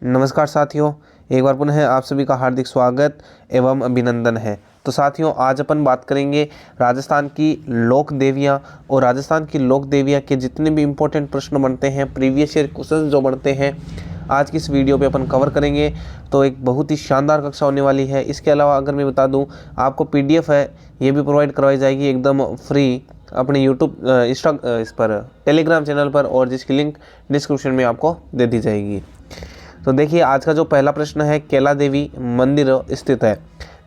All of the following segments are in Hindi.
नमस्कार साथियों, एक बार पुनः आप सभी का हार्दिक स्वागत एवं अभिनंदन है। तो साथियों, आज अपन बात करेंगे राजस्थान की लोक देवियाँ और राजस्थान की लोक देवियाँ के जितने भी इम्पोर्टेंट प्रश्न बनते हैं, प्रीवियस ईयर क्वेश्चन जो बनते हैं, आज की इस वीडियो पे अपन कवर करेंगे। तो एक बहुत ही शानदार कक्षा होने वाली है। इसके अलावा अगर मैं बता दूं, आपको PDF है ये भी प्रोवाइड करवाई जाएगी एकदम फ्री अपने यूट्यूब इस पर टेलीग्राम चैनल पर, और जिसकी लिंक डिस्क्रिप्शन में आपको दे दी जाएगी। तो देखिए, आज का जो पहला प्रश्न है, केला देवी मंदिर स्थित है।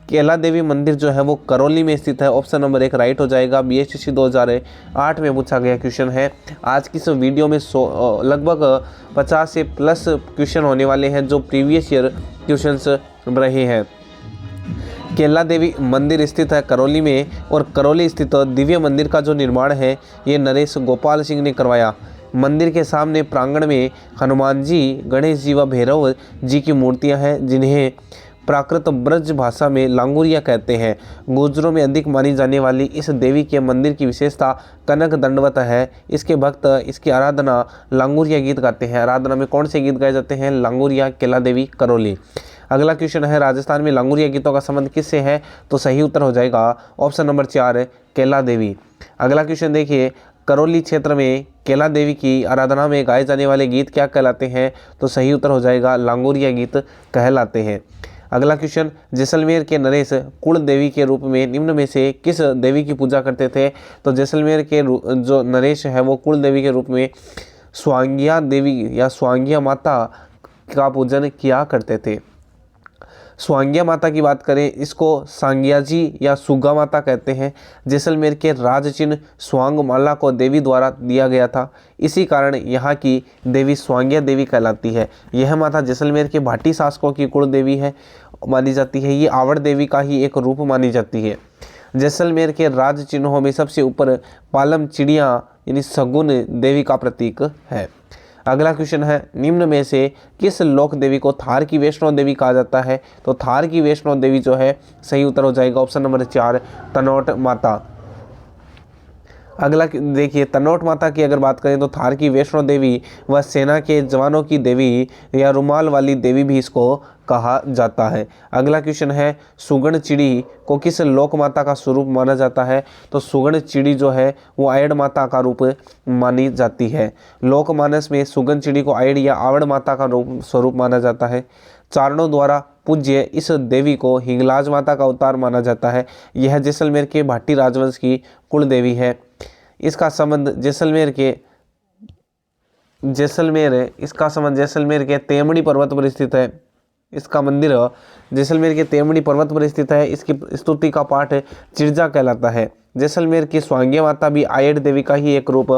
केला देवी मंदिर जो है वो करौली में स्थित है। ऑप्शन नंबर 1 राइट हो जाएगा। BHSC 2008 में पूछा गया क्वेश्चन है। आज की इस वीडियो में लगभग 50 से प्लस क्वेश्चन होने वाले हैं जो प्रीवियस ईयर क्वेश्चंस रहे हैं। केला देवी मंदिर स्थित है करौली में, और करौली स्थित दिव्य मंदिर का जो निर्माण है ये नरेश गोपाल सिंह ने करवाया। मंदिर के सामने प्रांगण में हनुमान जी, गणेश जी व भैरव जी की मूर्तियां हैं, जिन्हें प्राकृत ब्रज भाषा में लांगुरिया कहते हैं। गुर्जरों में अधिक मानी जाने वाली इस देवी के मंदिर की विशेषता कनक दंडवत है। इसके भक्त इसकी आराधना लांगुरिया गीत गाते हैं। आराधना में कौन से गीत गाए जाते हैं? लांगुरिया, केला देवी, करौली। अगला क्वेश्चन है, राजस्थान में लांगुरिया गीतों का संबंध किससे है? तो सही उत्तर हो जाएगा ऑप्शन नंबर 4 केला देवी। अगला क्वेश्चन देखिए, करौली क्षेत्र में केला देवी की आराधना में गाए जाने वाले गीत क्या कहलाते हैं? तो सही उत्तर हो जाएगा लांगुरिया गीत कहलाते हैं। अगला क्वेश्चन, जैसलमेर के नरेश कुल देवी के रूप में निम्न में से किस देवी की पूजा करते थे? तो जैसलमेर के जो नरेश है वो कुल देवी के रूप में स्वांगिया देवी या स्वांगिया माता का पूजन किया करते थे। स्वांगिया माता की बात करें, इसको सांगिया जी या सुगा माता कहते हैं। जैसलमेर के राज चिन्ह स्वांग माला को देवी द्वारा दिया गया था, इसी कारण यहाँ की देवी स्वांगिया देवी कहलाती है। यह माता जैसलमेर के भाटी शासकों की कुल देवी है मानी जाती है। ये आवड़ देवी का ही एक रूप मानी जाती है। जैसलमेर के राज चिन्हों में सबसे ऊपर पालम चिड़िया यानी शगुन देवी का प्रतीक है। अगला क्वेश्चन है, निम्न में से किस लोक देवी को थार की वैष्णो देवी कहा जाता है? तो थार की वैष्णो देवी जो है सही उत्तर हो जाएगा ऑप्शन नंबर 4 तनोट माता। अगला देखिए, तनोट माता की अगर बात करें तो थार की वैष्णो देवी व सेना के जवानों की देवी या रुमाल वाली देवी भी इसको कहा जाता है। अगला क्वेश्चन है, सुगण चिड़ी को किस लोक माता का स्वरूप माना जाता है? तो सुगण चिड़ी जो है वो आयड़ माता का रूप मानी जाती है। लोकमानस में सुगण चिड़ी को आयड़ या आवड़ माता का स्वरूप माना जाता है। चारणों द्वारा पूज्य इस देवी को हिंगलाज माता का अवतार माना जाता है। यह जैसलमेर के भाटी राजवंश की कुल देवी है। इसका संबंध जैसलमेर के तेमड़ी पर्वत पर स्थित है। इसका मंदिर जैसलमेर के तेमड़ी पर्वत पर स्थित है। इसकी स्तुति का पाठ चिरजा कहलाता है। जैसलमेर की स्वांगिया माता भी आयड़ देवी का ही एक रूप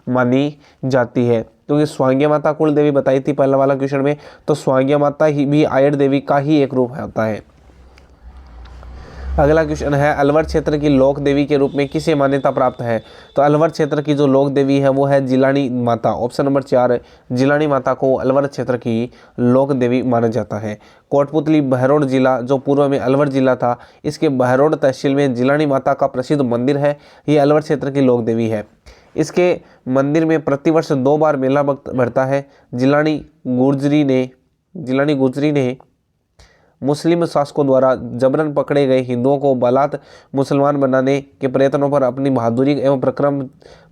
मानी जाती है, क्योंकि स्वांगिया माता कुल देवी बताई थी पहला वाला क्वेश्चन में, तो स्वांगिया माता ही भी आयड़ देवी का ही एक रूप होता है। अगला क्वेश्चन है, अलवर क्षेत्र की लोक देवी के रूप में किसे मान्यता प्राप्त है? तो अलवर क्षेत्र की जो लोक देवी है वो है जिलानी माता। ऑप्शन नंबर 4 जिलानी माता को अलवर क्षेत्र की लोक देवी माना जाता है। कोटपुतली बहरोड जिला जो पूर्व में अलवर जिला था, इसके बहरोड तहसील में जिलानी माता का प्रसिद्ध मंदिर है। ये अलवर क्षेत्र की लोक देवी है। इसके मंदिर में प्रतिवर्ष 2 बार मेला भरता है। जिलानी गुजरी ने मुस्लिम शासकों द्वारा जबरन पकड़े गए हिंदुओं को बलात् मुसलमान बनाने के प्रयत्नों पर अपनी बहादुरी एवं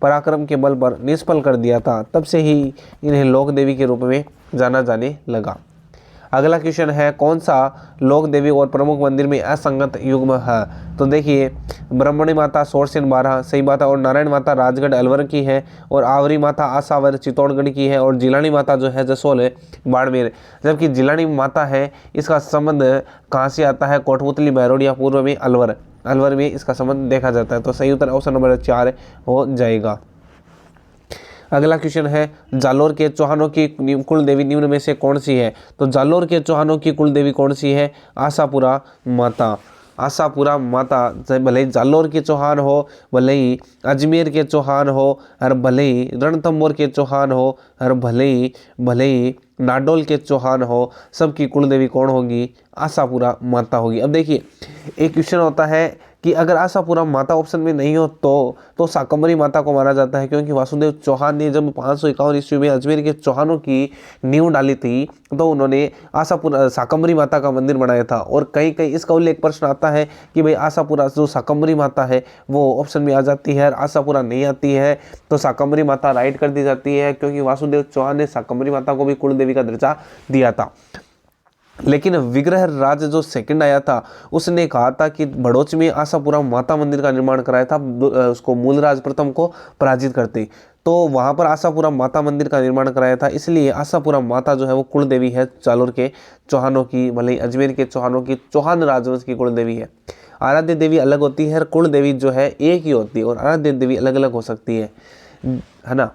पराक्रम के बल पर निष्फल कर दिया था। तब से ही इन्हें लोक देवी के रूप में जाना जाने लगा। अगला क्वेश्चन है, कौन सा लोक देवी और प्रमुख मंदिर में असंगत युग्म है? तो देखिए, ब्रह्मणी माता सोरसेन 12 सही बात है, और नारायण माता राजगढ़ अलवर की है, और आवरी माता आसावर चित्तौड़गढ़ की है, और जिलानी माता जो है जसोल बाड़मेर। जबकि जिलानी माता है इसका संबंध कहाँ से आता है? कोटपुतली बहरोड या पूर्व में अलवर में इसका संबंध देखा जाता है। तो सही उत्तर ऑप्शन नंबर 4 हो जाएगा। अगला क्वेश्चन है, जालोर के चौहानों की कुल देवी निम्न में से कौन सी है? तो जालोर के चौहानों की कुल देवी कौन सी है? आशापुरा माता। आशापुरा माता, चाहे भले ही जालोर के चौहान हो, भले ही अजमेर के चौहान हो, और भले ही रणथंभौर के चौहान हो, और भले ही नाडोल के चौहान हो, सबकी कुल देवी कौन होगी? आशापुरा माता होगी। अब देखिए, एक क्वेश्चन होता है कि अगर आशापुरा माता ऑप्शन में नहीं हो तो शाकंभरी माता को माना जाता है, क्योंकि वासुदेव चौहान ने जब 551 ईस्वी में अजमेर के चौहानों की नींव डाली थी तो उन्होंने आशापुरा शाकंभरी माता का मंदिर बनाया था। और कहीं कहीं इसका उल्लेख प्रश्न आता है कि भाई आशापुरा जो शाकंभरी माता है वो ऑप्शन में आ जाती है, आशापुरा नहीं आती है तो शाकंभरी माता राइट कर दी जाती है, क्योंकि वासुदेव चौहान ने शाकंभरी माता को भी कुल देवी का दर्जा दिया था। लेकिन विग्रह राज जो सेकंड आया था उसने कहा था कि भड़ोच में आशापुरा माता मंदिर का निर्माण कराया था उसको मूलराज प्रथम को पराजित करते, तो वहां पर आशापुरा माता मंदिर का निर्माण कराया था। इसलिए आशापुरा माता जो है वो कुल देवी है जालोर के चौहानों की, भले अजमेर के चौहानों की, चौहान राजवंश की कुल देवी है। आराध्य देवी अलग होती है और कुल देवी जो है एक ही होती है, और आराध्य देवी अलग अलग हो सकती है ना।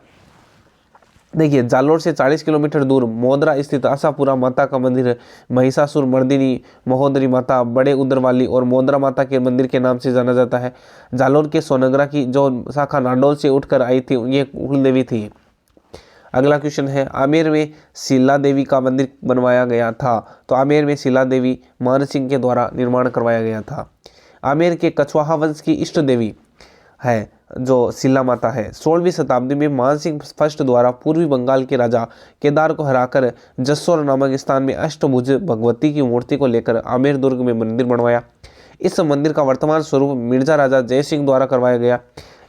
देखिए जालोर से 40 किलोमीटर दूर मोदरा स्थित आशापुरा माता का मंदिर महिषासुर मर्दिनी, महोदरी माता, बड़े उदरवाली और मोदरा माता के मंदिर के नाम से जाना जाता है। जालोर के सोनगरा की जो शाखा नाडोल से उठकर आई थी ये कुल देवी थी। अगला क्वेश्चन है, आमेर में शीला देवी का मंदिर बनवाया गया था, तो आमेर में शीला देवी मान सिंह के द्वारा निर्माण करवाया गया था। आमेर के कछवाहा वंश की इष्ट देवी है जो शीला माता है। 16वीं शताब्दी में मानसिंह फर्स्ट द्वारा पूर्वी बंगाल के राजा केदार को हराकर जसोर नामक स्थान में अष्टभुज भगवती की मूर्ति को लेकर आमेर दुर्ग में मंदिर बनवाया। इस मंदिर का वर्तमान स्वरूप मिर्जा राजा जय सिंह द्वारा करवाया गया।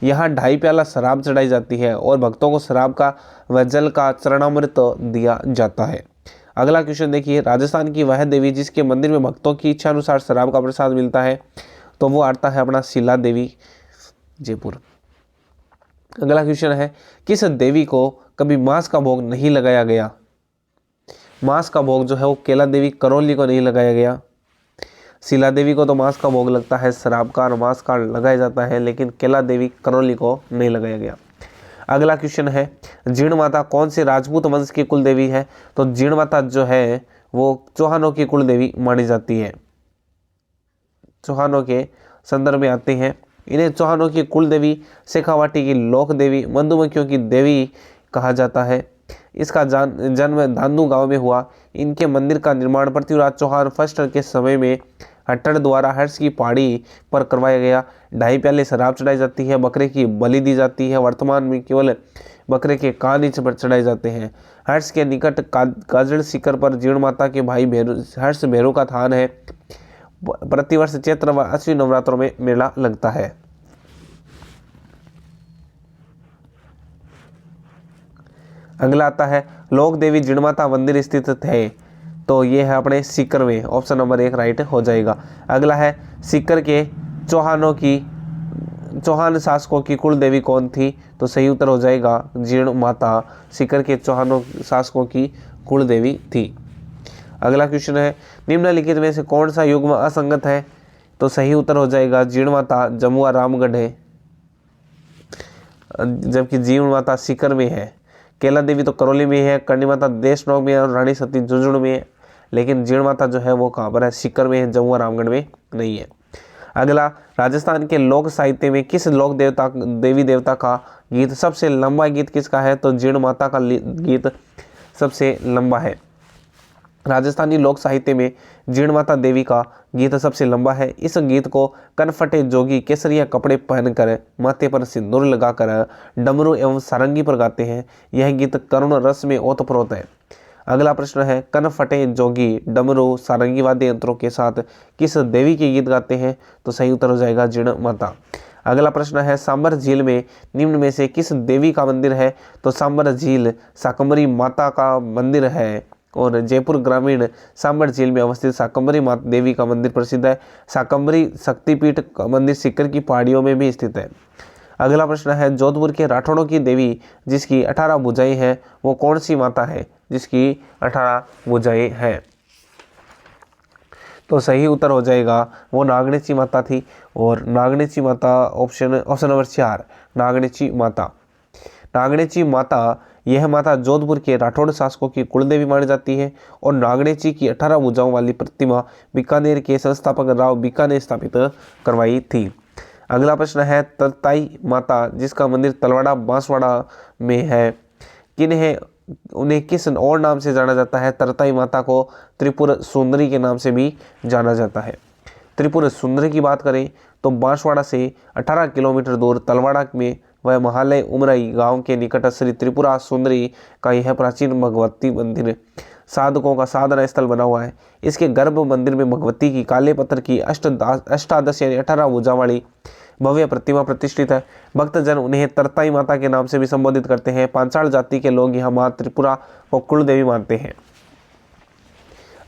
यहाँ 2.5 प्याला शराब चढ़ाई जाती है और भक्तों को शराब का व जल का चरणामृत दिया जाता है। अगला क्वेश्चन देखिए, राजस्थान की वह देवी जिसके मंदिर में भक्तों की इच्छा अनुसार शराब का प्रसाद मिलता है, तो वो आता है अपना शीला देवी जयपुर। अगला क्वेश्चन है, किस देवी को कभी मांस का भोग नहीं लगाया गया? मांस का भोग जो है वो केला देवी करौली को नहीं लगाया गया। शीला देवी को तो मांस का भोग लगता है, शराब का और मांस का लगाया जाता है, लेकिन केला देवी करौली को नहीं लगाया गया। अगला क्वेश्चन है, जीर्ण माता कौन से राजपूत वंश की कुल देवी है? तो जीर्ण माता जो है वो चौहानों की कुल देवी मानी जाती है, चौहानों के संदर्भ में आते हैं। इन्हें चौहानों की कुल देवी, शेखावाटी की लोक देवी, मंदुमखियों की देवी कहा जाता है। इसका जन्म धांधू गांव में हुआ। इनके मंदिर का निर्माण पृथ्वीराज चौहान फर्स्ट के समय में हट्टड़ द्वारा हर्ष की पहाड़ी पर करवाया गया। 2.5 प्याले शराब चढ़ाई जाती है, बकरे की बलि दी जाती है। वर्तमान में केवल बकरे के कान ही चढ़ाए जाते हैं। हर्ष के निकट काजल शिखर पर जीर्ण माता के भाई हर्ष भैरव का थान है। प्रतिवर्ष चैत्र व अश्विन नवरात्रों में मेला लगता है। अगला आता है, लोक देवी जीर्ण माता मंदिर स्थित थे, तो ये है अपने सीकर में, ऑप्शन नंबर 1 राइट हो जाएगा। अगला है, सीकर के चौहान शासकों की कुल देवी कौन थी? तो सही उत्तर हो जाएगा जीर्ण माता सीकर के चौहानों शासकों की कुल देवी थी। अगला क्वेश्चन है, निम्नलिखित में से कौन सा युग्म असंगत है? तो सही उत्तर हो जाएगा जीर्ण माता जमुआ रामगढ़ है, जबकि जीर्ण माता सीकर में है। केला देवी तो करौली में है, करणी माता देशनोक में है और रानी सती झुंझुनू में है, लेकिन जीर्ण माता जो है वो कहाँ पर है? सीकर में है, जमुआ रामगढ़ में नहीं है। अगला, राजस्थान के लोक साहित्य में किस लोक देवी देवता का गीत सबसे लंबा गीत किसका है? तो जीर्ण माता का गीत सबसे लंबा है। राजस्थानी लोक साहित्य में जीर्ण माता देवी का गीत सबसे लंबा है। इस गीत को कनफटे जोगी केसरिया कपड़े पहनकर माथे पर सिंदूर लगाकर डमरू एवं सारंगी पर गाते हैं। यह गीत करुण रस में ओतप्रोत है। अगला प्रश्न है, कनफटे जोगी डमरू सारंगी वाद्य यंत्रों के साथ किस देवी के गीत गाते हैं? तो सही उत्तर हो जाएगा जीर्ण माता। अगला प्रश्न है, सांबर झील में निम्न में से किस देवी का मंदिर है? तो सांबर झील शाकंभरी माता का मंदिर है और जयपुर ग्रामीण सांबर झील में अवस्थित शाकंभरी माता देवी का मंदिर प्रसिद्ध है। शाकंभरी शक्तिपीठ का मंदिर सीकर की पहाड़ियों में भी स्थित है। अगला प्रश्न है, जोधपुर के राठौड़ों की देवी जिसकी 18 भुजाएं हैं वो कौन सी माता है? जिसकी 18 भुजाएं हैं, तो सही उत्तर हो जाएगा वो नागणेची माता थी। और नागणेची माता ऑप्शन नंबर 4 नागणेची माता। नागणेची माता, यह माता जोधपुर के राठौड़ शासकों की कुलदेवी मानी जाती है और नागणेची की 18 भुजाओं वाली प्रतिमा बीकानेर के संस्थापक राव बीका ने स्थापित करवाई थी। अगला प्रश्न है, तरताई माता जिसका मंदिर तलवाड़ा बांसवाड़ा में है, उन्हें किस और नाम से जाना जाता है? तरताई माता को त्रिपुर सुंदरी के नाम से भी जाना जाता है। त्रिपुर सुंदरी की बात करें तो बांसवाड़ा से 18 किलोमीटर दूर तलवाड़ा में वह महालय उमरई गांव के निकट श्री त्रिपुरा सुंदरी का यह प्राचीन भगवती मंदिर साधकों का साधना स्थल बना हुआ है। इसके गर्भ मंदिर में भगवती की काले पत्थर की अष्टादश यानी 18 भुजा वाली भव्य प्रतिमा प्रतिष्ठित है। भक्तजन उन्हें तरताई माता के नाम से भी संबोधित करते हैं। पांचाल जाति के लोग यहाँ माँ त्रिपुरा को कुल देवी मानते हैं।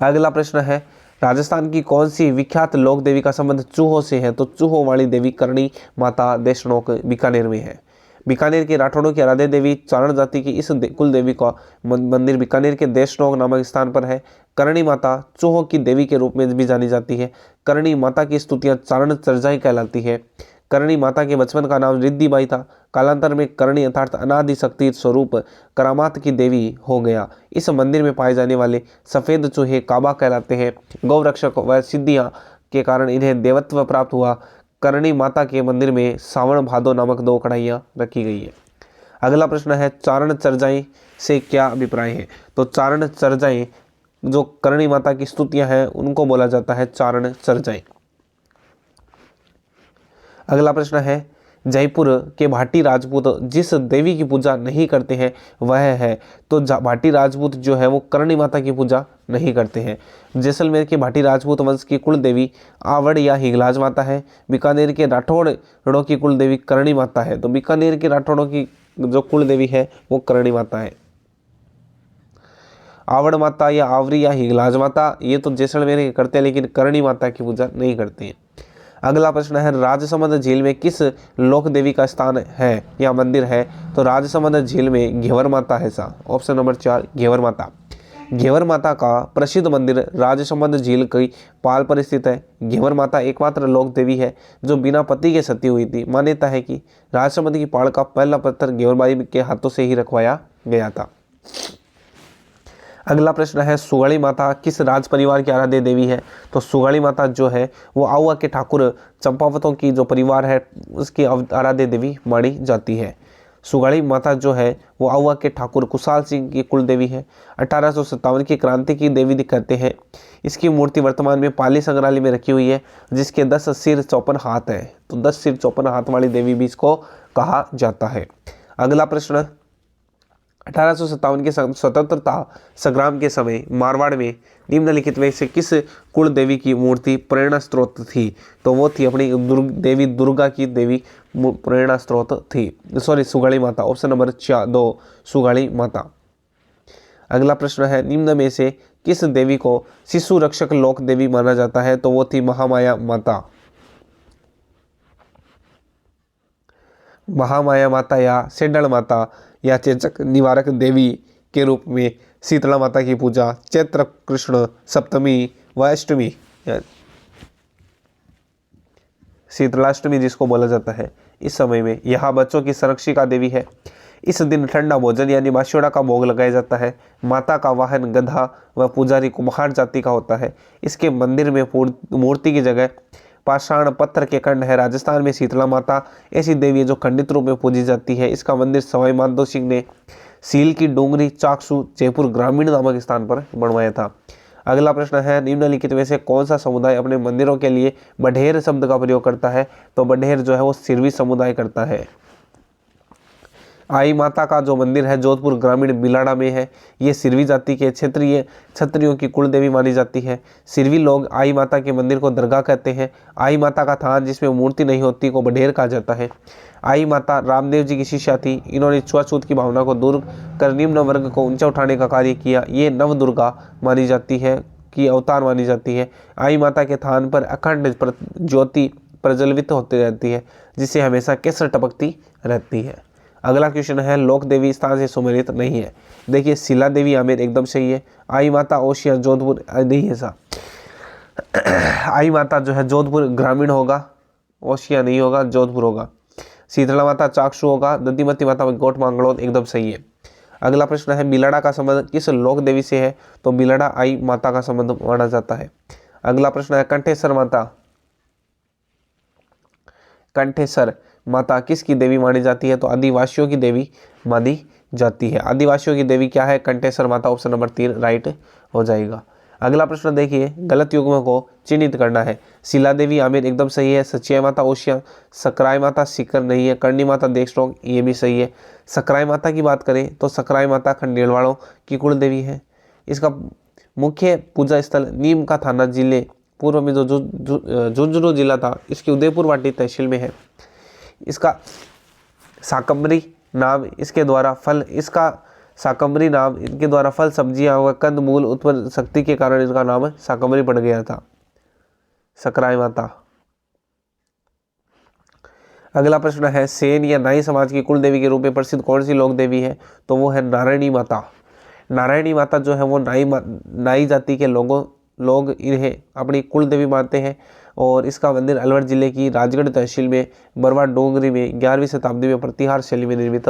अगला प्रश्न है, राजस्थान की कौन सी विख्यात लोक देवी का संबंध चूहों से है? तो चूहों वाली देवी करणी माता देशनोक बीकानेर में है। बीकानेर के राठौड़ों की आराध्य देवी चारण जाति की इस कुल देवी का मंदिर बीकानेर के देशनोक नामक स्थान पर है। करणी माता चूहों की देवी के रूप में भी जानी जाती है। करणी माता की स्तुतियां चारण चर्चाएं कहलाती है। करणी माता के बचपन का नाम रिद्धिबाई था। कालांतर में करणी अर्थात अनादि शक्ति स्वरूप करामात की देवी हो गया। इस मंदिर में पाए जाने वाले सफेद चूहे काबा कहलाते हैं। गौरक्षक व सिद्धियां के कारण इन्हें देवत्व प्राप्त हुआ। करणी माता के मंदिर में सावण भादो नामक 2 कढ़ाइयाँ रखी गई है। अगला प्रश्न है, चारण चर्चाएं से क्या अभिप्राय है? तो चारण चर्चाएं जो करणी माता की स्तुतियां हैं उनको बोला जाता है चारण चर्चाएं। अगला प्रश्न है, जयपुर के भाटी राजपूत जिस देवी की पूजा नहीं करते हैं वह है? तो भाटी राजपूत जो है वो करणी माता की पूजा नहीं करते हैं। जैसलमेर के भाटी राजपूत वंश की कुल देवी आवड़ या हिंगलाज माता है। बीकानेर के राठौड़ों की कुल देवी करणी माता है। तो बीकानेर के राठौड़ों की जो कुल देवी है वो करणी माता है। आवड़ माता या आवरी या हिंगलाज माता ये तो जैसलमेर के करते हैं, लेकिन करणी माता की पूजा नहीं करते हैं। अगला प्रश्न है, राजसमंद झील में किस लोक देवी का स्थान है या मंदिर है? तो राजसमंद झील में घेवर माता है सा। ऑप्शन नंबर 4 घेवर माता। घेवर माता का प्रसिद्ध मंदिर राजसमंद झील की पाल पर स्थित है। घेवर माता एकमात्र लोक देवी है जो बिना पति के सती हुई थी। मान्यता है कि राजसमंद की पहाड़ का पहला पत्थर घेवरबाई के हाथों से ही रखवाया गया था। अगला प्रश्न है, सुगाड़ी माता किस राज परिवार की आराध्य देवी है? तो सुगाड़ी माता जो है वो आउवा के ठाकुर चंपावतों की जो परिवार है उसकी आराध्य देवी मानी जाती है। सुगाड़ी माता जो है वो आउवा के ठाकुर कुशाल सिंह की कुल देवी है। 1857 की क्रांति की देवी कहते हैं। इसकी मूर्ति वर्तमान में पाली संग्रहालय में रखी हुई है जिसके 10 सिर 54 हाथ है। तो 10 सिर 54 हाथ वाली देवी भी इसको कहा जाता है। अगला प्रश्न, 1857 के स्वतंत्रता संग्राम के समय मारवाड़ में निम्नलिखित में से किस कुल देवी की मूर्ति प्रेरणा स्रोत थी? तो वो थी अपनी देवी दुर्गा की देवी प्रेरणा स्रोत थी। सुगाड़ी माता। ऑप्शन नंबर 2 सुगाड़ी माता। अगला प्रश्न है, निम्न में से किस देवी को शिशु रक्षक लोक देवी माना जाता है? तो वो थी महामाया माता। महामाया माता या सेंडल माता या चेचक निवारक देवी के रूप में शीतला माता की पूजा चैत्र कृष्ण सप्तमी व अष्टमी शीतलाष्टमी जिसको बोला जाता है इस समय में यहाँ बच्चों की संरक्षिका देवी है। इस दिन ठंडा भोजन यानी बाशियोड़ा का भोग लगाया जाता है। माता का वाहन गधा व पुजारी कुम्हार जाति का होता है। इसके मंदिर में मूर्ति की जगह पाषाण पत्थर के खंड है। राजस्थान में शीतला माता ऐसी देवी है जो खंडित रूप में पूजी जाती है। इसका मंदिर सवाई माधो सिंह ने सील की डूंगरी चाकसू जयपुर ग्रामीण नामक स्थान पर बनवाया था। अगला प्रश्न है, निम्नलिखित में से कौन सा समुदाय अपने मंदिरों के लिए बढेर शब्द का प्रयोग करता है? तो बढेर जो है वो सिरवी समुदाय करता है। आई माता का जो मंदिर है जोधपुर ग्रामीण बिलाड़ा में है। ये सिरवी जाति के क्षत्रियों की कुल देवी मानी जाती है। सिरवी लोग आई माता के मंदिर को दरगाह कहते हैं। आई माता का थान जिसमें मूर्ति नहीं होती को बढेर कहा जाता है। आई माता रामदेव जी की शिष्या थी। इन्होंने छुआछूत की भावना को दूर कर निम्न वर्ग को ऊंचा उठाने का कार्य किया। ये नव दुर्गा मानी जाती है की अवतार मानी जाती है। आई माता के थान पर अखंड ज्योति प्रज्वलित होती रहती है जिससे हमेशा केसर टपकती रहती है। अगला क्वेश्चन है, लोक देवी स्थान से सुमेलित नहीं है। देखिए शिला देवी आमेर एकदम सही है। आई माता ओशिया जोधपुर नहीं है सा। आई माता जो है जोधपुर ग्रामीण होगा, ओशिया नहीं होगा, जोधपुर होगा। शीतला माता चाकसू होगा। दंतीमती माता गोट मांगड़ोद एकदम सही है। अगला प्रश्न है, बिलड़ा का संबंध किस लोक देवी से है? तो बिलड़ा आई माता का संबंध माना जाता है। अगला प्रश्न है, कंठेश्वर माता कंठेश्वर माता किसकी देवी मानी जाती है? तो आदिवासियों की देवी मानी जाती है। आदिवासियों की देवी क्या है? कंठेश्वर माता। ऑप्शन नंबर 3 राइट हो जाएगा। अगला प्रश्न देखिए, गलत युग्म को चिन्हित करना है। शीला देवी आमिर एकदम सही है। सचिया माता ओशिया, सकराय माता सीकर नहीं है। करणी माता देशनोक ये भी सही है। सकराय माता की बात करें तो सकराय माता खंडेलवाड़ों की कुल देवी है। इसका मुख्य पूजा स्थल नीम का थाना जिले पूर्व में जो झुंझुनू जिला था इसकी उदयपुर वाटी तहसील में है। इसका शाकंभरी नाम इसके द्वारा फल सब्जियां व कंद मूल उत्पन्न शक्ति के कारण इसका नाम शाकंभरी पड़ गया था, सकराय माता। अगला प्रश्न है, सेन या नाई समाज की कुल देवी के रूप में प्रसिद्ध कौन सी लोक देवी है? तो वो है नारायणी माता। नारायणी माता जो है वो नाई जाति के लोग इन्हें अपनी कुल देवी मानते हैं और इसका मंदिर अलवर जिले की राजगढ़ तहसील में बरवा डोंगरी में 11वीं शताब्दी में प्रतिहार शैली में निर्मित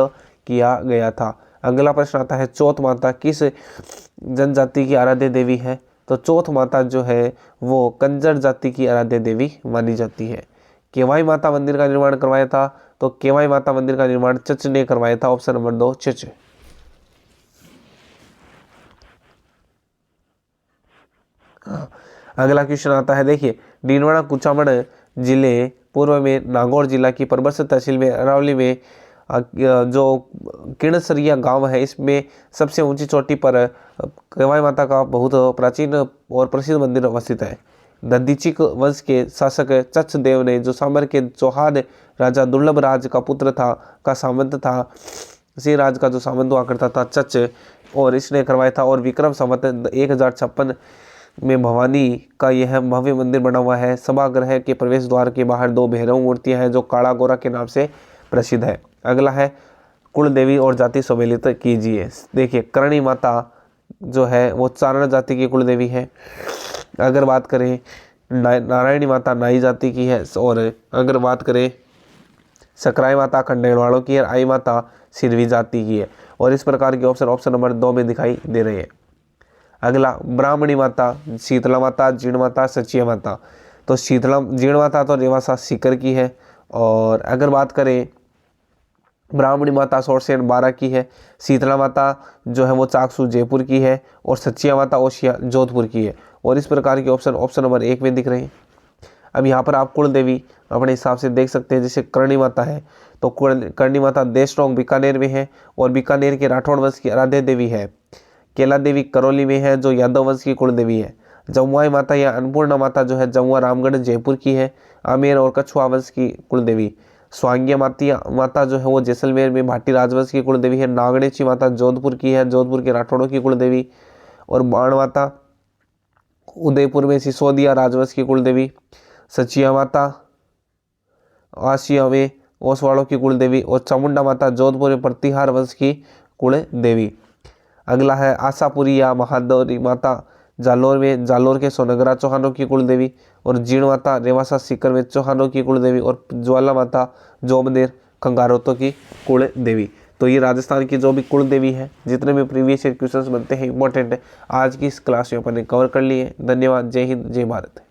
किया गया था। अगला प्रश्न आता है, चौथ माता किस जनजाति की आराध्य देवी है? तो चौथ माता जो है वो कंजर जाति की आराध्य देवी मानी जाती है। केवाई माता मंदिर का निर्माण करवाया था? तो केवाई माता मंदिर का निर्माण चच ने करवाया था। ऑप्शन नंबर 2 चच। अगला क्वेश्चन आता है, देखिए, डीनवाड़ा कुचामण जिले पूर्व में नागौर जिला की परबत्स तहसील में अरावली में जो किरणसरिया गांव है इसमें सबसे ऊंची चोटी पर केवाई माता का बहुत प्राचीन और प्रसिद्ध मंदिर अवस्थित है। दधीचिक वंश के शासक चच देव ने जो सामर के चौहान राजा दुर्लभ राज का पुत्र का सामंत था, इसी राज का जो सामंत हुआ करता था चच, और इसने करवाया था। और विक्रम संवत 1056 में भवानी का यह भव्य मंदिर बना हुआ है। सभागृह के प्रवेश द्वार के बाहर 2 भैरव मूर्तियां हैं जो काला गोरा के नाम से प्रसिद्ध है। अगला है, कुल देवी और जाति सम्मिलित कीजिए। देखिए, करणी माता जो है वो चारण जाति की कुल देवी है। अगर बात करें नारायणी माता नाई जाति की है, और अगर बात करें सकराय माता खंडेलवाड़ों की है, आई माता सिरवी जाति की है। और इस प्रकार के ऑप्शन नंबर 2 में दिखाई दे रहे हैं। अगला, ब्राह्मणी माता, शीतला माता, जीण माता, सचिया माता। तो जीण माता तो रेवासा सीकर की है। और अगर बात करें ब्राह्मणी माता सोरसेन 12 की है। शीतला माता जो है वो चाकसू जयपुर की है। और सचिया माता ओशिया जोधपुर की है। और इस प्रकार के ऑप्शन नंबर 1 में दिख रहे हैं। अब यहाँ पर आप कुल देवी अपने हिसाब से देख सकते हैं। जैसे करणी माता है तो करणी माता देशनोक बीकानेर में है और बीकानेर के राठौड़ वंश की आराध्य देवी है। केला देवी करौली में है जो यादव वंश की कुल देवी है। जमुआई माता या अन्नपूर्णा माता जो है जमुआ रामगढ़ जयपुर की है। आमेर और कछुआ वंश की कुल देवी। स्वांग्य माता जो है वो जैसलमेर में भाटी राजवंश की कुल देवी है। नागणेची माता जोधपुर की है, जोधपुर के राठौड़ों की कुल देवी। और बाण माता उदयपुर में सिसोदिया राजवंश की कुल देवी। सचिया माता आसिया में ओसवाड़ों की कुल देवी। और चामुंडा माता जोधपुर में प्रतिहार वंश की कुल देवी। अगला है, आशापुरी या महादौरी माता जालोर में जालोर के सोनगरा चौहानों की कुल देवी। और जीण माता रेवासा सीकर में चौहानों की कुल देवी। और ज्वाला माता जोबनेर खंगारोतों की कुल देवी। तो ये राजस्थान की जो भी कुल देवी है, जितने भी प्रीवियस ईयर क्वेश्चंस बनते हैं इंपॉर्टेंट है, आज की इस क्लास में अपन ने कवर कर लिए। धन्यवाद। जय हिंद, जय भारत।